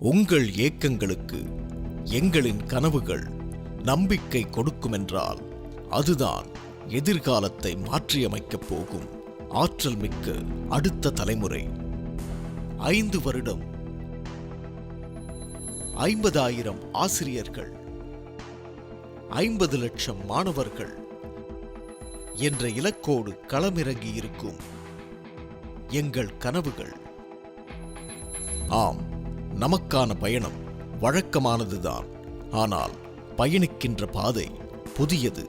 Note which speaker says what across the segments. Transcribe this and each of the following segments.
Speaker 1: உங்கள் ஏக்கங்களுக்கு எங்களின் கனவுகள் நம்பிக்கை கொடுக்குமென்றால் அதுதான் எதிர்காலத்தை மாற்றியமைக்கப் போகும் ஆற்றல் மிக்க அடுத்த தலைமுறை. 5 வருடம் 50,000 ஆசிரியர்கள் 50 லட்சம் மாணவர்கள் என்ற இலக்கோடு களமிறங்கி இருக்கும் எங்கள் கனவுகள். ஆம், நமக்கான பயணம் வழக்கமானதுதான். ஆனால் பயணிக்கின்ற பாதை புதியது.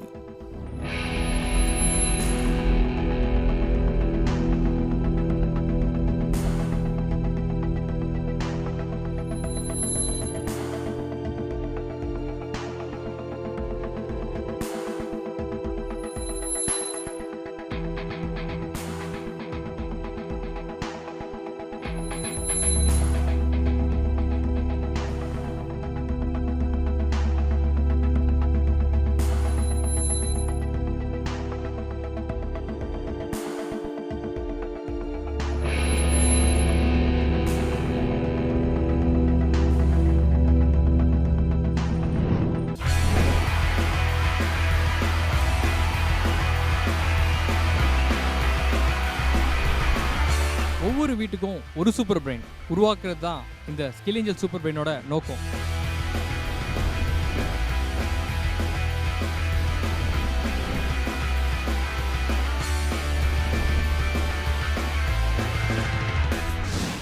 Speaker 2: ஒவ்வொரு வீட்டுக்கும் ஒரு சூப்பர் பிரெயின் உருவாக்குறது தான் இந்த ஸ்கில் ஏஞ்சல் சூப்பர் பிரெயினோட நோக்கம்.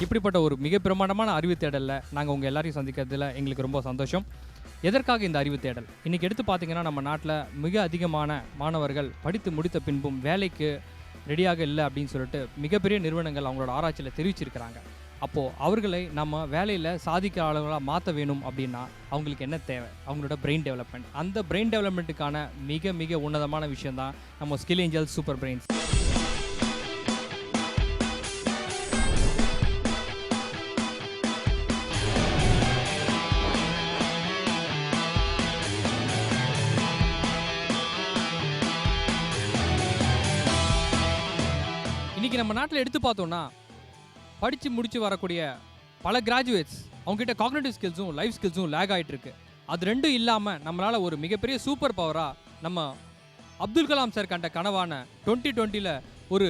Speaker 2: இப்படிப்பட்ட ஒரு மிக பிரமாண்டமான அறிவு தேடலில் நாங்கள் உங்கள் எல்லாரையும் சந்திக்கிறதுல எங்களுக்கு ரொம்ப சந்தோஷம். எதற்காக இந்த அறிவு தேடல்? இன்றைக்கி எடுத்து பார்த்தீங்கன்னா நம்ம நாட்டில் மிக அதிகமான மாணவர்கள் படித்து முடித்த பின்பும் வேலைக்கு ரெடியாக இல்லை அப்படின்னு சொல்லிட்டு மிகப்பெரிய நிறுவனங்கள் அவங்களோட ஆராய்ச்சியில் தெரிவிச்சிருக்கிறாங்க. அப்போது அவர்களை நம்ம வேலையில் சாதிக்கிற அளவுகளாக மாற்ற வேணும் அப்படின்னா அவங்களுக்கு என்ன தேவை? அவங்களோட பிரெயின் டெவலப்மெண்ட். அந்த பிரெயின் டெவலப்மெண்ட்டுக்கான மிக மிக உன்னதமான விஷயந்தான் நம்ம ஸ்கில் ஏஞ்சல் சூப்பர் பிரெயின்ஸ். இன்றைக்கி நம்ம நாட்டில் எடுத்து பார்த்தோன்னா படித்து முடித்து வரக்கூடிய பல கிராஜுவேட்ஸ் அவங்ககிட்ட காக்னிட்டிவ் ஸ்கில்ஸும் லைஃப் ஸ்கில்ஸும் லேக் ஆகிட்டுருக்கு. அது ரெண்டும் இல்லாமல் நம்மளால் ஒரு மிகப்பெரிய சூப்பர் பவராக நம்ம அப்துல் கலாம் சார் கண்ட கனவான 2020 ஒரு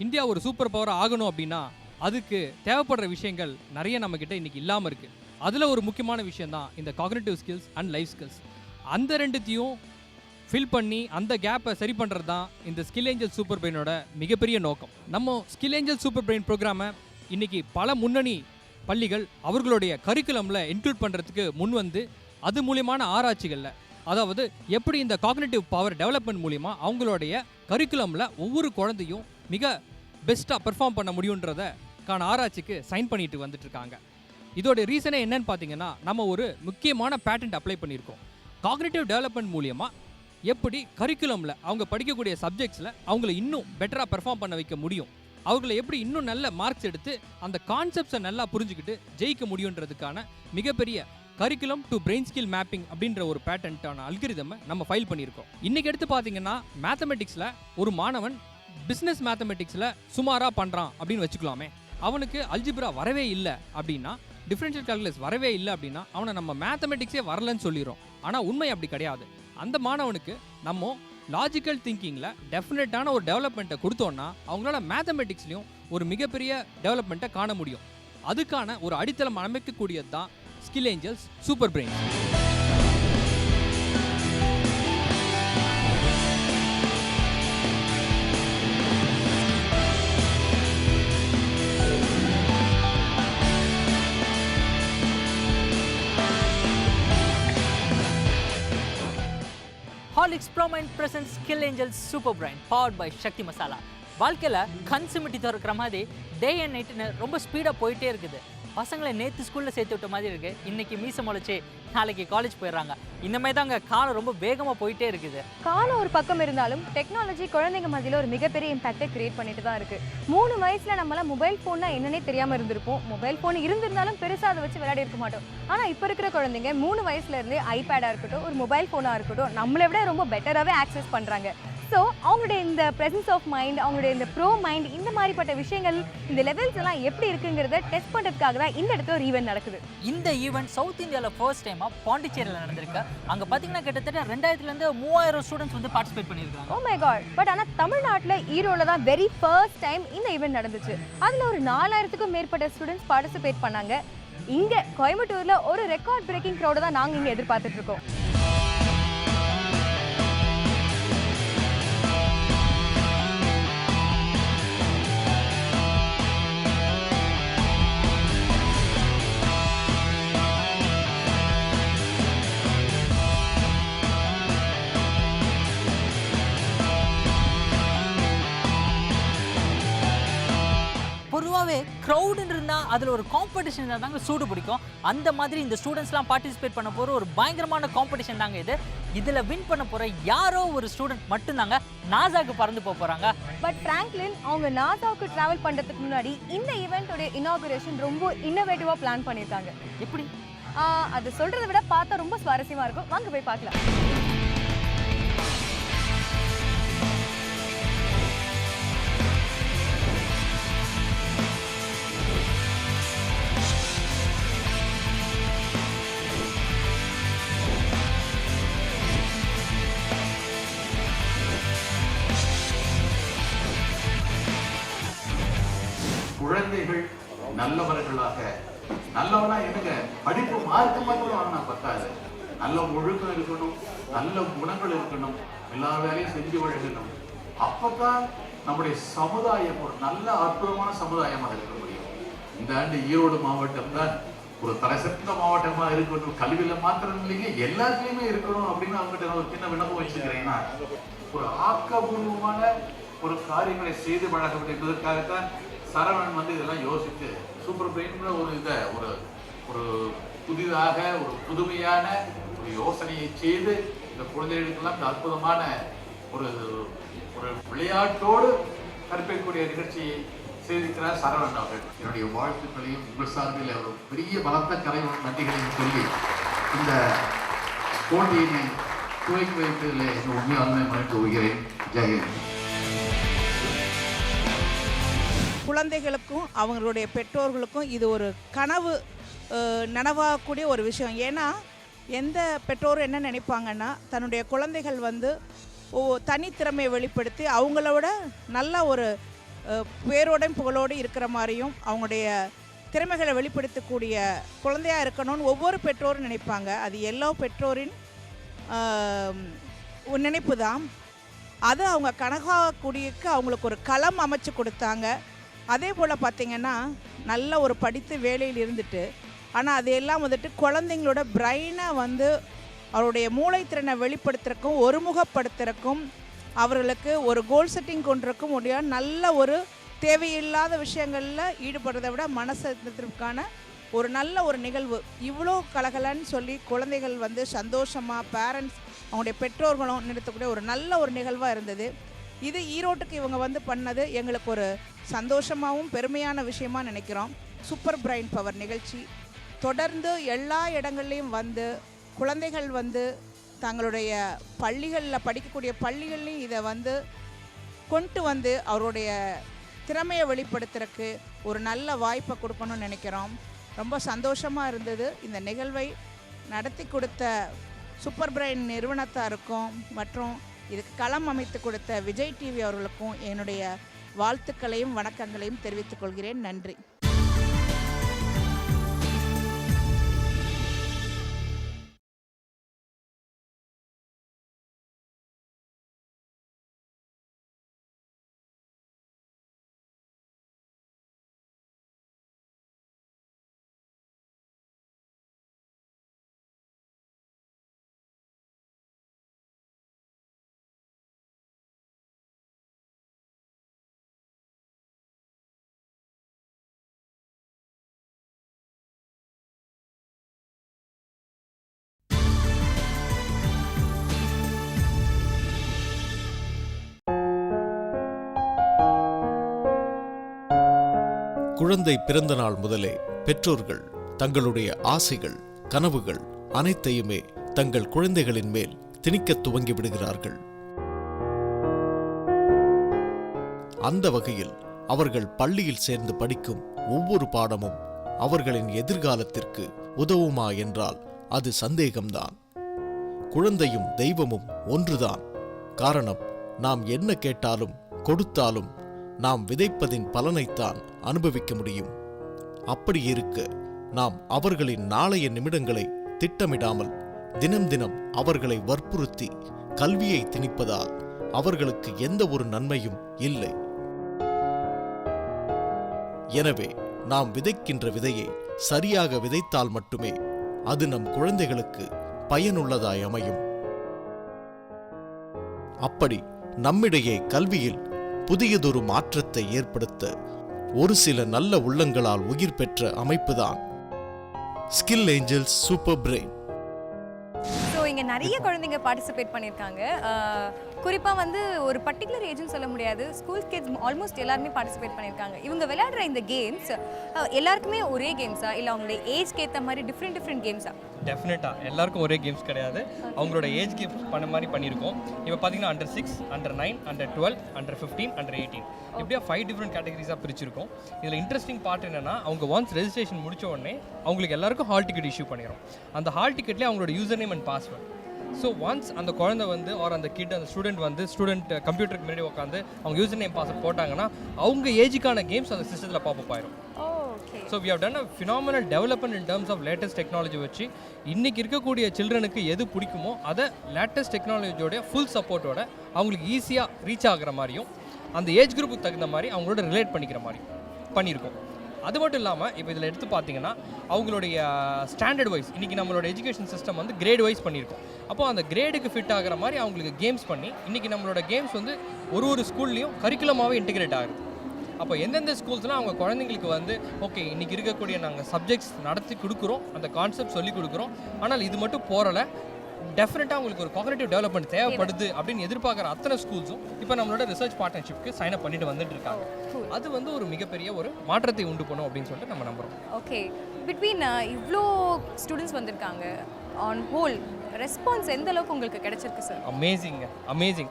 Speaker 2: இந்தியா ஒரு சூப்பர் பவராக ஆகணும் அப்படின்னா அதுக்கு தேவைப்படுற விஷயங்கள் நிறைய நம்மக்கிட்ட இன்றைக்கி இல்லாமல் இருக்குது. அதில் ஒரு முக்கியமான விஷயந்தான் இந்த cognitive skills and life skills. அந்த ரெண்டுத்தையும் ஃபில் பண்ணி அந்த கேப்பை சரி பண்ணுறது தான் இந்த ஸ்கில் ஏஞ்சல் சூப்பர் பிரெயினோட மிகப்பெரிய நோக்கம். நம்ம ஸ்கில் ஏஞ்சல் சூப்பர் பிரெயின் ப்ரோக்ராமை இன்றைக்கி பல முன்னணி பள்ளிகள் அவர்களுடைய கரிக்குலமில் இன்க்ளூட் பண்ணுறதுக்கு முன் வந்து அது மூலியமான ஆராய்ச்சிகளில், அதாவது எப்படி இந்த காக்னிட்டிவ் பவர் டெவலப்மெண்ட் மூலிமா அவங்களுடைய கரிக்குலமில் ஒவ்வொரு குழந்தையும் மிக பெஸ்ட்டாக பெர்ஃபார்ம் பண்ண முடியுன்றதுக்கான ஆராய்ச்சிக்கு சைன் பண்ணிட்டு வந்துட்டுருக்காங்க. இதோட ரீசனே என்னன்னு பார்த்தீங்கன்னா, நம்ம ஒரு முக்கியமான பேட்டன்ட் அப்ளை பண்ணியிருக்கோம். காக்னிட்டிவ் டெவலப்மெண்ட் மூலியமாக எப்படி கரிக்குலமில் அவங்க படிக்கக்கூடிய சப்ஜெக்ட்ஸில் அவங்கள இன்னும் பெட்டராக பெர்ஃபார்ம் பண்ண வைக்க முடியும், அவர்களை எப்படி இன்னும் நல்ல மார்க்ஸ் எடுத்து அந்த கான்செப்ட்ஸை நல்லா புரிஞ்சுக்கிட்டு ஜெயிக்க முடியுன்றதுக்கான மிகப்பெரிய curriculum to brain skill mapping அப்படின்ற ஒரு பேட்டன்ட்டான அல்கிரிதமை நம்ம ஃபைல் பண்ணியிருக்கோம். இன்றைக்கி எடுத்து பார்த்தீங்கன்னா மேத்தமெட்டிக்ஸில் ஒரு மாணவன் பிஸ்னஸ் மேத்தமெட்டிக்ஸில் சுமாராக பண்ணுறான் அப்படின்னு வச்சுக்கலாமே. அவனுக்கு அல்ஜிப்ரா வரவே இல்லை அப்படின்னா, டிஃபரன்ஷியல் கால்குலஸ் வரவே இல்லை அப்படின்னா அவனை நம்ம மேத்தமெட்டிக்ஸே வரலன்னு சொல்லிடுறோம். ஆனால் உண்மை அப்படி கிடையாது. அந்த மாணவனுக்கு நம்ம லாஜிக்கல் திங்கிங்கில் டெஃபினட்டான ஒரு டெவலப்மெண்ட்டை கொடுத்தோன்னா அவங்களால மேத்தமெட்டிக்ஸ்லையும் ஒரு மிகப்பெரிய டெவலப்மெண்ட்டை காண முடியும். அதுக்கான ஒரு அடித்தளம் அமைக்கக்கூடியது தான் skill Angeles super brain.
Speaker 3: Horlicks Promind presents Skill Angels Super Brain powered by Shakti Masala. வாழ்க்கையில் கண் சிமிட்டி திறக்கிற மாதிரி டே அண்ட் நைட்டுன்னு ரொம்ப ஸ்பீடாக போயிட்டே இருக்குது. பசங்களை நேற்று ஸ்கூலில் சேர்த்து விட்ட மாதிரி இருக்குது. இன்றைக்கி மீசை முளைச்சி நாளைக்கு காலேஜ் போயிடுறாங்க. இந்த மாதிரி தாங்க காலம் ரொம்ப வேகமாக போயிட்டே இருக்குது.
Speaker 4: காலம் ஒரு பக்கம் இருந்தாலும் டெக்னாலஜி குழந்தைங்க மத்தியில் ஒரு மிகப்பெரிய இம்பாக்டை கிரியேட் பண்ணிட்டு தான் இருக்குது. 3 வயசில் நம்மளாம் மொபைல் ஃபோன்னா என்னன்னே தெரியாமல் இருந்திருப்போம். மொபைல் ஃபோன் இருந்திருந்தாலும் பெருசாக அதை வச்சு விளையாடி இருக்க மாட்டோம். ஆனால் இப்போ இருக்கிற குழந்தைங்க 3 வயசுலேருந்தே ஐபேடாக இருக்கட்டும், ஒரு மொபைல் ஃபோனாக இருக்கட்டும், நம்மளை விட ரொம்ப பெட்டராகவே ஆக்சஸ் பண்ணுறாங்க. ஸோ அவங்களுடைய இந்த ப்ரெசன்ஸ் ஆஃப் மைண்ட், அவங்களுடைய இந்த ப்ரோ மைண்ட், இந்த மாதிரிப்பட்ட விஷயங்கள், இந்த லெவல்ஸ் எல்லாம் எப்படி இருக்குங்கிறத டெஸ்ட் பண்ணுறதுக்காக தான் இந்த இடத்துல ஒரு ஈவெண்ட் நடக்குது.
Speaker 3: இந்த ஈவெண்ட் சவுத் இந்தியாவில் ஃபர்ஸ்ட் டைமாக பாண்டிச்சேரியில் நடந்திருக்கு. அங்கே பார்த்தீங்கன்னா கிட்டத்தட்ட 2000லேருந்து 3000 ஸ்டூடெண்ட்ஸ் வந்து பார்ட்டிசிபேட் பண்ணியிருக்காங்க.
Speaker 4: Oh my God. பட் ஆனால் தமிழ்நாட்டில் ஈரோடில் தான் வெரி ஃபர்ஸ்ட் டைம் இந்த ஈவெண்ட் நடந்துச்சு. அதில் ஒரு 4000க்கும் மேற்பட்ட ஸ்டூடெண்ட்ஸ் பார்ட்டிசிபேட் பண்ணாங்க. இங்கே கோயம்புத்தூரில் ஒரு ரெக்கார்ட் பிரேக்கிங் க்ரௌடை தான் நாங்கள் இங்கே எதிர்பார்த்துட்டு இருக்கோம்.
Speaker 3: பொதுவாகவே க்ரௌடுன்னு இருந்தால் அதில் ஒரு காம்படிஷன் தாங்க சூடு பிடிக்கும். அந்த மாதிரி இந்த ஸ்டூடெண்ட்ஸ்லாம் பார்ட்டிசிபேட் பண்ண போகிற ஒரு பயங்கரமான காம்படிஷன் தாங்க இது. இதில் வின் பண்ண போகிற யாரோ ஒரு ஸ்டூடெண்ட் மட்டும்தாங்க நாசாவுக்கு பறந்து போக போகிறாங்க.
Speaker 4: பட் ஃப்ராங்க்லின் அவங்க நாசாவுக்கு ட்ராவல் பண்ணுறதுக்கு முன்னாடி இந்த ஈவெண்ட்டோடைய இனாகுரேஷன் ரொம்ப இன்னோவேட்டிவாக பிளான் பண்ணியிருக்காங்க.
Speaker 3: எப்படி
Speaker 4: அது சொல்கிறத விட பார்த்தா ரொம்ப சுவாரஸ்யமாக இருக்கும். வாங்க போய் பார்க்கலாம்.
Speaker 5: குழந்தைகள் நல்லவர்களாக, நல்லவனா என்னங்க படிப்பு மார்க்கு மட்டும் வாங்கினா பத்தாது, நல்ல ஒழுக்கம் இருக்கணும், நல்ல குணங்கள் இருக்கணும், எல்லா வேலையும் செஞ்சு வழங்கணும். அப்பதான் நம்முடைய சமுதாயம் ஒரு நல்ல அற்புதமான சமுதாயமாக இருக்க முடியும். இந்த ஆண்டு ஈரோடு மாவட்டம் தான் ஒரு தலைசிறந்த மாவட்டமா இருக்கணும். கல்வியில மாத்திரம் இல்லைங்க, எல்லாத்துலயுமே இருக்கணும் அப்படின்னு அவங்ககிட்ட நான் ஒரு சின்ன விண்ணப்பம் வச்சுக்கிறேன்னா, ஒரு ஆக்கபூர்வமான ஒரு காரியங்களை செய்து பழக வேண்டும் என்பதற்காகத்தான் சரவணன் வந்து இதெல்லாம் யோசித்து சூப்பர் பிரெயின் ஒரு இதை ஒரு புதிதாக ஒரு புதுமையான ஒரு யோசனையை செய்து இந்த குழந்தைகளுக்கெல்லாம் இந்த அற்புதமான ஒரு ஒரு விளையாட்டோடு கற்பிக்கக்கூடிய நிகழ்ச்சியை செய்திருக்கிறார் சரவணன் அவர்கள். என்னுடைய வாழ்த்துக்களையும் உங்கள் சார்பில் ஒரு பெரிய பலத்த கலை நன்றிகளையும் சொல்லி இந்த போட்டியினை துவக்கி வைப்பதில் உண்மையாலுமே மகிழ்ச்சி கொள்கிறேன். ஜெயஹிந்த்.
Speaker 6: குழந்தைகளுக்கும் அவங்களுடைய பெற்றோர்களுக்கும் இது ஒரு கனவு நனவாகக்கூடிய ஒரு விஷயம். ஏன்னா எந்த பெற்றோரும் என்ன நினைப்பாங்கன்னா, தன்னுடைய குழந்தைகள் வந்து தனித்திறமையை வெளிப்படுத்தி அவங்களோட நல்ல ஒரு பேரோடையும் புகழோடு இருக்கிற மாதிரியும் அவங்களுடைய திறமைகளை வெளிப்படுத்தக்கூடிய குழந்தையாக இருக்கணும்னு ஒவ்வொரு பெற்றோரும் நினைப்பாங்க. அது எல்லா பெற்றோரின் நினைப்பு தான். அது அவங்க கனகாக்கூடியக்கு அவங்களுக்கு ஒரு களம் அமைச்சு கொடுத்தாங்க. அதே போல் பார்த்திங்கன்னா, நல்ல ஒரு படித்து வேலையில் இருந்துட்டு, ஆனால் அதையெல்லாம் வந்துட்டு குழந்தைங்களோட பிரெயினை வந்து அவருடைய மூளைத்திறனை வெளிப்படுத்துறதுக்கும் ஒருமுகப்படுத்துறதுக்கும் அவர்களுக்கு ஒரு கோல் செட்டிங் கொண்டிருக்கும் முடியாது. நல்ல ஒரு தேவையில்லாத விஷயங்களில் ஈடுபடுறதை விட மனசத்திற்கான ஒரு நல்ல ஒரு நிகழ்வு. இவ்வளோ கலகலன்னு சொல்லி குழந்தைகள் வந்து சந்தோஷமாக பேரண்ட்ஸ் அவங்களுடைய பெற்றோர்களும் நிறுத்தக்கூடிய ஒரு நல்ல ஒரு நிகழ்வாக இருந்தது. இது ஈரோட்டுக்கு இவங்க வந்து பண்ணது எங்களுக்கு ஒரு சந்தோஷமாகவும் பெருமையான விஷயமாக நினைக்கிறோம். சூப்பர் பிரைன் பவர் நிகழ்ச்சி தொடர்ந்து எல்லா இடங்கள்லையும் வந்து குழந்தைகள் வந்து தங்களுடைய பள்ளிகளில் படிக்கக்கூடிய பள்ளிகள்லையும் இதை வந்து கொண்டு வந்து அவருடைய திறமையை வெளிப்படுத்துறதுக்கு ஒரு நல்ல வாய்ப்பை கொடுக்கணும்னு நினைக்கிறோம். ரொம்ப சந்தோஷமாக இருந்தது. இந்த நிகழ்வை நடத்தி கொடுத்த சூப்பர் பிரைன் நிறுவனத்தாருக்கும் மற்றும் இதுக்கு களம் அமைத்து கொடுத்த விஜய் டிவி அவர்களுக்கும் என்னுடைய வாழ்த்துக்களையும் வணக்கங்களையும் தெரிவித்துக் கொள்கிறேன். நன்றி.
Speaker 1: குழந்தை பிறந்த நாள் முதலே பெற்றோர்கள் தங்களுடைய ஆசைகள், கனவுகள் அனைத்தையுமே தங்கள் குழந்தைகளின் மேல் திணிக்க துவங்கி விடுகிறார்கள். அந்த வகையில் அவர்கள் பள்ளியில் சேர்ந்து படிக்கும் ஒவ்வொரு பாடமும் அவர்களின் எதிர்காலத்திற்கு உதவுமா என்றால் அது சந்தேகம்தான். குழந்தையும் தெய்வமும் ஒன்றுதான். காரணம், நாம் என்ன கேட்டாலும் கொடுத்தாலும் நாம் விதைப்பதின் பலனைத்தான் அனுபவிக்க முடியும். அப்படி இருக்க நாம் அவர்களின் நாளைய நிமிடங்களை திட்டமிடாமல் தினம் தினம் அவர்களை வற்புறுத்தி கல்வியை திணிப்பதால் அவர்களுக்கு எந்த ஒரு நன்மையும் இல்லை. எனவே நாம் விதைக்கின்ற விதையை சரியாக விதைத்தால் மட்டுமே அது நம் குழந்தைகளுக்கு பயனுள்ளதாய் அமையும். அப்படி நம்மிடையே கல்வியில் புதியதொரு மாற்றத்தை ஏற்படுத்த ஒரு சில நல்ல உள்ளங்களால் உயிர் பெற்ற அமைப்புதான் Skill Angeles super Brain.
Speaker 4: So இங்கே நிறைய குழந்தைங்க பார்ட்டிசிபேட் பண்ணியிருக்காங்க. குறிப்பாக வந்து ஒரு பர்டிகுலர் ஏஜ்னு சொல்ல முடியாது, ஸ்கூல் கிட்ஸ் ஆல்மோஸ்ட் எல்லாருமே பார்ட்டிசிபேட் பண்ணியிருக்காங்க. இவங்க விளையாடுற இந்த கேம்ஸ் எல்லாருக்குமே ஒரே கேம்ஸா இல்லை அவங்களுடைய ஏஜ்க்கு ஏற்ற மாதிரி டிஃப்ரெண்ட் கேம்ஸா?
Speaker 2: டெஃபினட்டாக எல்லாருக்கும் ஒரே கேம்ஸ் கிடையாது. அவங்களோட ஏஜ் கேம்ஸ் பண்ண மாதிரி பண்ணியிருக்கோம். இப்போ பார்த்தீங்கன்னா Under 6, Under 9, Under 12, Under 15, Under 18 இப்படியா 5 டிஃப்ரெண்ட் கேட்டகரிஸாக பிரிச்சிருக்கோம். இதில் இன்ட்ரெஸ்டிங் பார்ட் என்னென்னா, அவங்க ஒன்ஸ் ரெஜிஸ்ட்ரேஷன் முடிச்ச உடனே அவங்களுக்கு எல்லாருக்கும் ஹால் டிக்கெட் இஷ்யூ பண்ணிடும். அந்த ஹால் டிக்கெட்லேயே அவங்களோட user name and password. So once அந்த குழந்தை வந்து ஆர் அந்த கிட் அந்த ஸ்டூடெண்ட் கம்ப்யூட்டருக்கு முன்னாடி உட்காந்து அவங்க யூசர் நேம் பாஸ்வேர்ட் போட்டாங்கன்னா அவங்க ஏஜுக்கான கேம்ஸ் அந்த சிஸ்டத்தில் பாப்பப் ஆயிரும். So we have done a phenomenal development in terms of latest technology வச்சு இன்றைக்கி இருக்கக்கூடிய சில்ட்ரனுக்கு எது பிடிக்குமோ அதை லேட்டஸ்ட் டெக்னாலஜியோட ஃபுல் சப்போர்ட்டோட அவங்களுக்கு ஈஸியாக ரீச் ஆகிற மாதிரியும் அந்த ஏஜ் குரூப்புக்கு தகுந்த மாதிரி அவங்களோட ரிலேட் பண்ணிக்கிற மாதிரி பண்ணியிருக்கோம். அது மட்டும் இல்லாமல் இப்போ இதில் எடுத்து பார்த்தீங்கன்னா அவங்களுடைய ஸ்டாண்டர்ட் வைஸ் இன்றைக்கி நம்மளோட எஜுகேஷன் சிஸ்டம் வந்து கிரேட் வைஸ் பண்ணியிருக்கோம். அப்போது அந்த கிரேடுக்கு ஃபிட் ஆகிற மாதிரி அவங்களுக்கு கேம்ஸ் பண்ணி இன்றைக்கி நம்மளோட கேம்ஸ் வந்து ஒரு ஸ்கூல்லையும் கரிக்குலமாகவே இன்டிகிரேட் ஆகுது. அப்போ எந்தெந்த ஸ்கூல்ஸ்லாம் அவங்க குழந்தைங்களுக்கு வந்து ஓகே இன்றைக்கி இருக்கக்கூடிய நாங்கள் சப்ஜெக்ட்ஸ் நடத்தி கொடுக்குறோம், அந்த கான்செப்ட் சொல்லி கொடுக்குறோம், ஆனால் இது மட்டும் போகிறல டெஃபினட்டாக உங்களுக்கு ஒரு காக்னிட்டிவ் டெவலப்மெண்ட் தேவைப்படுது அப்படின்னு எதிர்பார்க்குற அத்தனை ஸ்கூல்ஸும் இப்போ நம்மளோட ரிசர்ச் பார்ட்னர்ஷிப்க்கு சைன் அப் பண்ணிட்டு வந்துட்டு இருக்காங்க. அது வந்து ஒரு மிகப்பெரிய ஒரு மாற்றத்தை உண்டு பண்ணும் அப்படின்னு சொல்லிட்டு நம்ம நம்புகிறோம்.
Speaker 4: ஓகே, பிட்வீன் இவ்வளோ ஸ்டூடெண்ட்ஸ் வந்திருக்காங்க, ஆன் ஹோல் ரெஸ்பான்ஸ் எந்த அளவுக்கு உங்களுக்கு கிடைச்சிருக்கு சார்? அமேசிங்.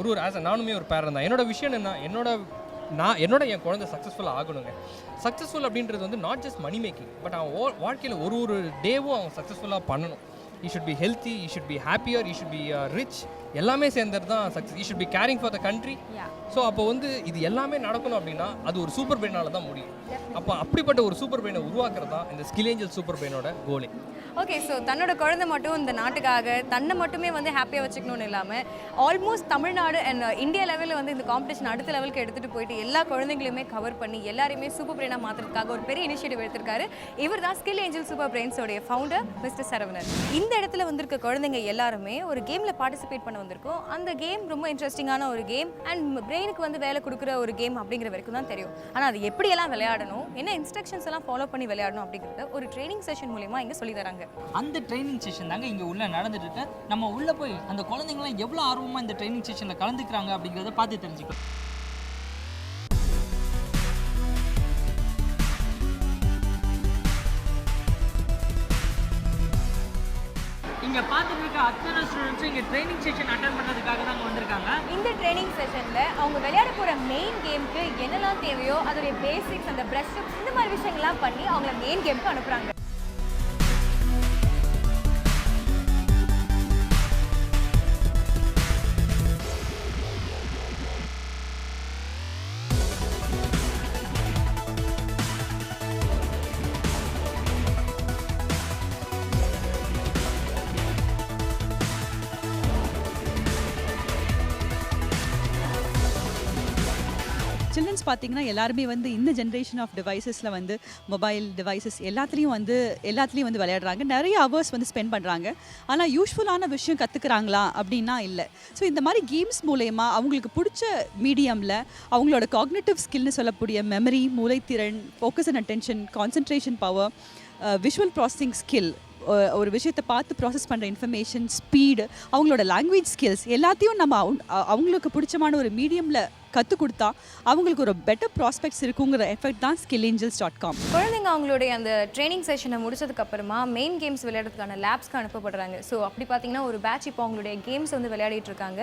Speaker 4: ஒரு ஆஸ் நானுமே ஒரு பேரண்ட் தான். என்னோட விஷயம் என்ன, என்னோட என் குழந்தை சக்ஸஸ்ஃபுல்லாக ஆகணுங்க. சக்ஸஸ்ஃபுல் அப்படின்றது வந்து not just money making, but அவன் வாழ்க்கையில் ஒரு டேவும் அவன் சக்ஸஸ்ஃபுல்லாக பண்ணணும். He should be healthy, he should be happier, he should be rich, எல்லாமே சேர்ந்தது தான் success. He should be caring for the country. So அப்போ வந்து இது எல்லாமே நடக்கணும் அப்படின்னா அது ஒரு சூப்பர் பிரெயினால தான் முடியும். அப்போ அப்படிப்பட்ட ஒரு சூப்பர் பிரெயினை உருவாக்குறது தான் இந்த ஸ்கில் ஏஞ்சல் சூப்பர் பிரெயினோட கோலே. ஓகே, ஸோ தன்னோட குழந்தை மட்டும் இந்த நாட்டுக்காக தன்னை மட்டுமே வந்து ஹாப்பியாக வச்சுக்கணும்னு இல்லாமல் ஆல்மோஸ்ட் தமிழ்நாடு அண்ட் இந்தியா லெவலில் வந்து இந்த காம்படிஷன் அடுத்த லெவலுக்கு எடுத்துகிட்டு போயிட்டு எல்லா குழந்தைங்களையுமே கவர் பண்ணி எல்லாருமே சூப்பர் பிரெயினாக மாற்றுறதுக்காக ஒரு பெரிய இனிஷியேட்டிவ் எடுத்திருக்காரு. இவர் தான் ஸ்கில் ஏஞ்சல் சூப்பர் பிரெயின்ஸோடைய ஃபவுண்டர் மிஸ்டர் சரவணன். இந்த இடத்துல வந்திருக்க குழந்தைங்க எல்லாருமே ஒரு கேமில் பார்ட்டிசிபேட் பண்ண வந்திருக்கோம். அந்த கேம் ரொம்ப இன்ட்ரெஸ்டிங்கான ஒரு கேம் அண்ட் பிரெயினுக்கு வந்து வேலை கொடுக்குற ஒரு கேம் அப்படிங்கிற வரைக்கும் தான் தெரியும். ஆனால் அது எப்படியெல்லாம் விளையாடணும், என்ன இன்ஸ்ட்ரக்ஷன்ஸ் எல்லாம் ஃபாலோ பண்ணி விளையாடணும் அப்படிங்கிறத ஒரு ட்ரைனிங் செஷன் மூலியமாக இங்கே சொல்லி தராங்க.
Speaker 3: அந்த ட்ரைனிங் செஷன் தாங்க இங்கே உள்ள நடந்துட்டு இருக்கு. நம்ம உள்ள போய் அந்த குழந்தைங்களாம் எவ்வளோ ஆர்வமாக இந்த ட்ரைனிங் செஷனில் கலந்துக்கிறாங்க அப்படிங்கிறத பார்த்து தெரிஞ்சுக்கலாம். இங்கே பார்த்துட்டு இருக்க அத்தனை ஸ்டூடெண்ட்ஸும் இங்கே ட்ரைனிங் செஷன் அட்டன் பண்ணுறதுக்காக தான் வந்திருக்காங்க.
Speaker 4: இந்த ட்ரைனிங் செஷனில் அவங்க விளையாட போகிற மெயின் கேமுக்கு என்னெல்லாம் தேவையோ அதோடைய பேசிக்ஸ், அந்த பிரஷ் அப்ஸ், இந்த மாதிரி விஷயங்கள்லாம் பண்ணி அவங்கள மெயின் கேமுக்கு அனுப்புகிறாங்க.
Speaker 7: சில்ட்ரன்ஸ் பார்த்தீங்கன்னா எல்லாருமே வந்து இந்த ஜென்ரேஷன் ஆஃப் டிவைசஸில் வந்து மொபைல் டிவைசஸ் எல்லாத்துலேயும் வந்து விளையாடுறாங்க, நிறைய ஹவர்ஸ் வந்து ஸ்பெண்ட் பண்ணுறாங்க. ஆனால் யூஸ்ஃபுல்லான விஷயம் கற்றுக்குறாங்களா அப்படின்னா இல்லை. ஸோ இந்த மாதிரி கேம்ஸ் மூலயமா அவங்களுக்கு பிடிச்ச மீடியமில் அவங்களோட காக்னிட்டிவ் ஸ்கில்னு சொல்லக்கூடிய மெமரி, மூளைத்திறன், focus and attention, concentration power, visual processing skill, ஒரு விஷயத்தை பார்த்து ப்ராசஸ் பண்ணுற இன்ஃபர்மேஷன், ஸ்பீடு, அவங்களோட லாங்குவேஜ் ஸ்கில்ஸ் எல்லாத்தையும் நம்ம அவங்களுக்கு பிடிச்சமான ஒரு மீடியமில் கற்றுக் கொடுத்தா அவங்களுக்கு ஒரு பெட்டர் ப்ராஸ்பெக்ட்ஸ் இருக்குங்கிற எஃபெக்ட் தான் skillangels.com.
Speaker 4: குழந்தைங்க அவங்களுடைய அந்த ட்ரைனிங் செஷனை முடிச்சதுக்கு அப்புறமா மெயின் கேம்ஸ் விளையாடுறதுக்கான லேப்ஸ்க்கு அனுப்பப்படுறாங்க. ஸோ அப்படி பார்த்தீங்கன்னா ஒரு பேட்ச் இப்போ அவங்களுடைய கேம்ஸ் வந்து விளையாடிட்டு இருக்காங்க.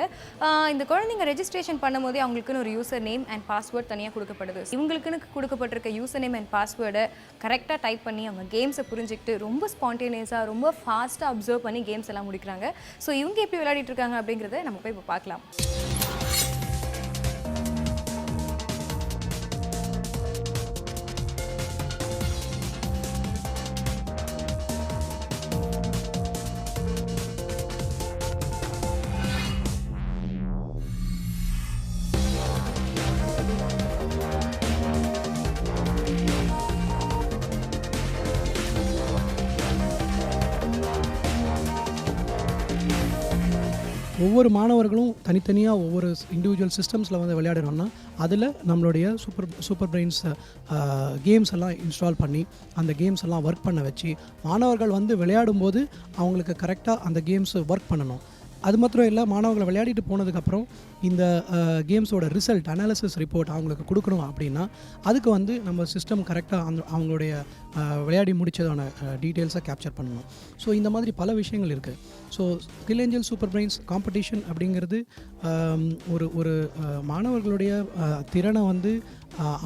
Speaker 4: இந்த குழந்தைங்க ரெஜிஸ்ட்ரேஷன் பண்ணும்போதே அவங்களுக்குன்னு ஒரு யூசர் நேம் அண்ட் பாஸ்வேர்ட் தனியாக கொடுக்கப்படுது. இவங்களுக்குன்னு கொடுக்கப்பட்டிருக்க யூசர் நேம் அண்ட் பாஸ்வேர்டை கரெக்டாக டைப் பண்ணி அவங்க கேம்ஸை புரிஞ்சுக்கிட்டு ரொம்ப ஸ்பான்டேனியஸாக ரொம்ப ஃபாஸ்ட்டாக அப்சர்வ் பண்ணி கேம்ஸ் எல்லாம் முடிக்கிறாங்க. ஸோ இவங்க எப்படி விளையாடிட்டு இருக்காங்க அப்படிங்கிறத நம்ம போய் இப்போ பார்க்கலாம்.
Speaker 8: ஒவ்வொரு மாணவர்களும் தனித்தனியாக ஒவ்வொரு இண்டிவிஜுவல் சிஸ்டம்ஸில் வந்து விளையாடுறோம்னா அதில் நம்மளுடைய சூப்பர் பிரெயின்ஸ் கேம்ஸ் எல்லாம் இன்ஸ்டால் பண்ணி அந்த கேம்ஸ் எல்லாம் ஒர்க் பண்ண வச்சு மாணவர்கள் வந்து விளையாடும்போது அவங்களுக்கு கரெக்டாக அந்த கேம்ஸ் ஒர்க் பண்ணணும். அது மாத்திரம் இல்லை, மாணவர்களை விளையாடிட்டு போனதுக்கப்புறம் இந்த கேம்ஸோட ரிசல்ட் அனாலிசிஸ் ரிப்போர்ட் அவங்களுக்கு கொடுக்கணும் அப்படின்னா அதுக்கு வந்து நம்ம சிஸ்டம் கரெக்டாக அவங்களுடைய விளையாடி முடித்ததான டீட்டெயில்ஸை கேப்சர் பண்ணணும். ஸோ இந்த மாதிரி பல விஷயங்கள் இருக்குது. So skill angel super brains competition அப்படிங்கிறது ஒரு மாணவர்களுடைய திறனை வந்து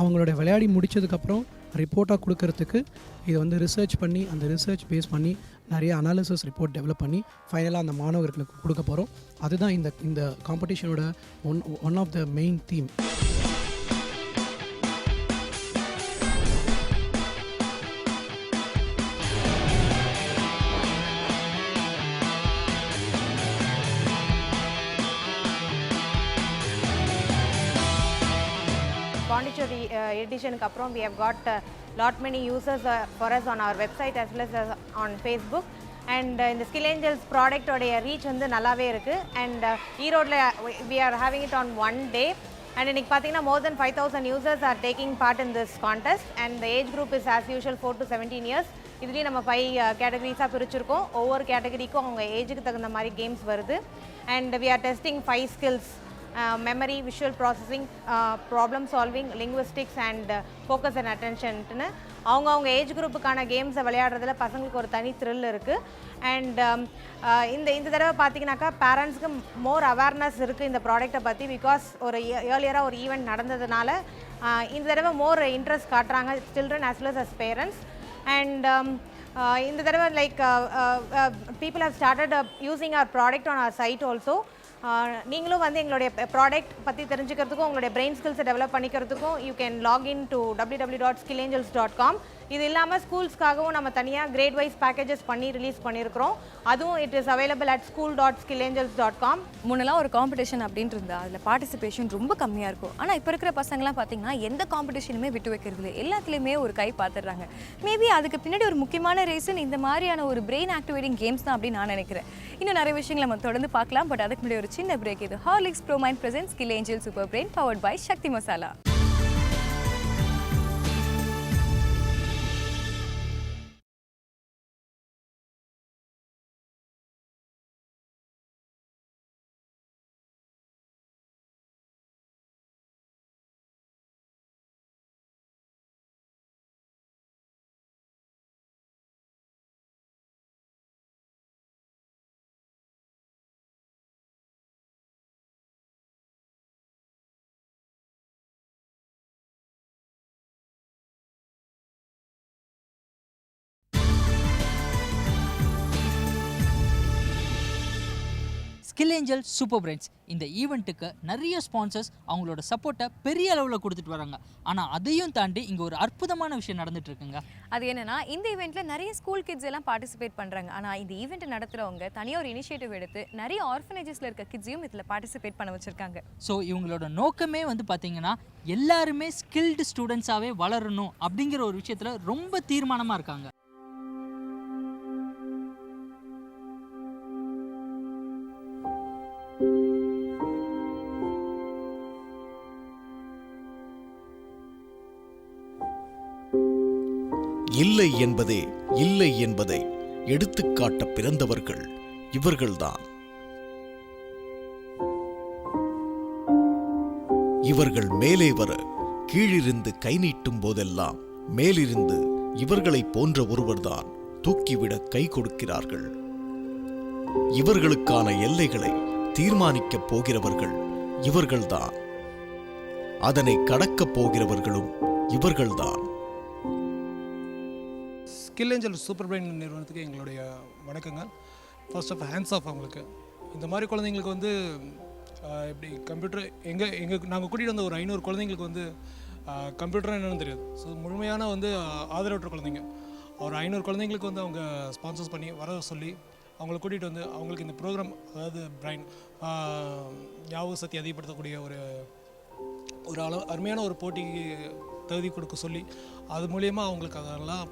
Speaker 8: அவங்களுடைய விளையாடி முடித்ததுக்கப்புறம் ரிப்போர்ட்டாக கொடுக்கறதுக்கு இதை வந்து ரிசர்ச் பண்ணி அந்த ரிசர்ச் பேஸ் பண்ணி நிறைய அனாலிசிஸ் ரிப்போர்ட் டெவலப் பண்ணி ஃபைனலாக அந்த மாணவர்களுக்கு கொடுக்க போகிறோம். அதுதான் இந்த காம்படிஷனோட one of the main theme.
Speaker 9: Pondicherry editionக்கு அப்புறம் we have got lot many users for us on our website as well as on Facebook. And இந்த Skill Angels product உடைய reach வந்து நல்லாவே இருக்குது. And ஈரோடில் we are having it on one day. And இன்னைக்கு பார்த்தீங்கன்னா more than 5,000 users are taking part in this contest. And the age group is as usual 4 to 17 years. இதுலேயும் நம்ம 5 கேட்டகரிஸாக பிரிச்சிருக்கோம். ஒவ்வொரு கேட்டகரிக்கும் அவங்க ஏஜுக்கு தகுந்த மாதிரி கேம்ஸ் வருது. And we are testing 5 skills. Memory, visual processing, problem solving, linguistics and focus and attention. அவங்க age குரூப்புக்கான கேம்ஸை விளையாடுறதுல பசங்களுக்கு ஒரு தனி த்ரில் இருக்குது. அண்ட் இந்த தடவை பார்த்தீங்கன்னாக்கா பேரண்ட்ஸ்க்கு மோர் அவேர்னஸ் இருக்குது இந்த ப்ராடக்ட்டை பற்றி. பிகாஸ் ஒரு ஏர்லியராக ஒரு ஈவெண்ட் நடந்ததுனால இந்த தடவை மோர் இன்ட்ரெஸ்ட் காட்டுறாங்க children as well as parents. And இந்த தடவை like people have started using our product on our site also. நீங்களும் வந்து எங்களுடைய ப்ராடக்ட் பற்றி தெரிஞ்சுக்கிறதுக்கும் உங்களுடைய பிரெயின் ஸ்கில்ஸை டெவலப் பண்ணிக்கிறதுக்கும் you can login to www.skillangels.com. இது இல்லாமல் ஸ்கூல்ஸ்க்காகவும் நம்ம தனியாக கிரேட் வைஸ் பேக்கேஜஸ் பண்ணி ரிலீஸ் பண்ணியிருக்கிறோம். அதுவும் it is available at school.skillangels.com.
Speaker 4: முன்னெல்லாம் ஒரு காம்படிஷன் அப்படின்ட்டு இருந்தா அதில் பார்ட்டிசிபேஷன் ரொம்ப கம்மியாக இருக்கும். ஆனால் இப்போ இருக்கிற பசங்களாம் பார்த்தீங்கன்னா எந்த காம்படிஷனுமே விட்டு வைக்கிறது இல்லை, எல்லாத்துலேயுமே ஒரு கை பார்த்துடுறாங்க. மேபி அதுக்கு பின்னாடி ஒரு முக்கியமான ரீசன் இந்த மாதிரியான ஒரு பிரெயின் ஆக்டிவேட்டிங் கேம்ஸ் தான் அப்படின்னு நான் நினைக்கிறேன். இன்னும் நிறைய விஷயங்களை நம்ம தொடர்ந்து பார்க்கலாம். பட் அதுக்கு முன்னாடி ஒரு சின்ன பிரேக். இது Horlicks Promind present skill angel super brain powered by Sakthi Masala.
Speaker 3: Skill angel super brains இந்த ஈவெண்ட்டுக்கு நிறைய ஸ்பான்சர்ஸ் அவங்களோட சப்போர்ட்டை பெரிய அளவில் கொடுத்துட்டு வராங்க. ஆனால் அதையும் தாண்டி இங்கே ஒரு அற்புதமான விஷயம் நடந்துட்டு இருக்குங்க.
Speaker 4: அது என்னன்னா இந்த ஈவெண்ட்டில் நிறைய ஸ்கூல் கிட்ஸ் எல்லாம் பார்ட்டிசிபேட் பண்ணுறாங்க. ஆனால் இந்த ஈவெண்ட்டை நடத்துகிறவங்க தனியாக ஒரு இனிஷியேட்டிவ் எடுத்து நிறைய ஆர்ஃபனேஜஸில் இருக்க கிட்ஸையும் இதில் பார்ட்டிசிபேட் பண்ண வச்சுருக்காங்க.
Speaker 3: ஸோ இவங்களோட நோக்கமே வந்து பார்த்தீங்கன்னா எல்லாருமே ஸ்கில்டு ஸ்டூடெண்ட்ஸாகவே வளரணும் அப்படிங்கிற ஒரு விஷயத்தில் ரொம்ப தீர்மானமாக இருக்காங்க.
Speaker 1: இல்லை என்பதே இல்லை என்பதை எடுத்துக்காட்ட பிறந்தவர்கள் இவர்கள்தான். இவர்கள் மேலே வர கீழிருந்து கை நீட்டும் போதெல்லாம் மேலிருந்து இவர்களைப் போன்ற ஒருவர்தான் தூக்கிவிட கை கொடுக்கிறார்கள். இவர்களுக்கான எல்லைகளை தீர்மானிக்கப் போகிறவர்கள் இவர்கள்தான். அதனை கடக்கப் போகிறவர்களும் இவர்கள்தான்.
Speaker 10: ஸ்கில் ஏஞ்சல் சூப்பர் பிரைன் நிறுவனத்துக்கு எங்களுடைய வணக்கங்கள். ஃபர்ஸ்ட் ஆஃப் ஹேண்ட்ஸ் ஆஃப் அவங்களுக்கு. இந்த மாதிரி குழந்தைங்களுக்கு வந்து இப்படி கம்ப்யூட்டர் நாங்கள் கூட்டிகிட்டு வந்த ஒரு 500 குழந்தைங்களுக்கு வந்து கம்ப்யூட்டர் என்னென்னு தெரியாது. ஸோ முழுமையான வந்து ஆதரவற்ற குழந்தைங்க ஒரு 500 குழந்தைங்களுக்கு வந்து அவங்க ஸ்பான்சர்ஸ் பண்ணி வர சொல்லி அவங்கள கூட்டிகிட்டு வந்து அவங்களுக்கு இந்த ப்ரோக்ராம், அதாவது பிரைன் ஞாபக சக்தி அதிகப்படுத்தக்கூடிய ஒரு அருமையான ஒரு போட்டிக்கு தகுதி கொடுக்க சொல்லி அது மூலயமா அவங்களுக்கு அதெல்லாம்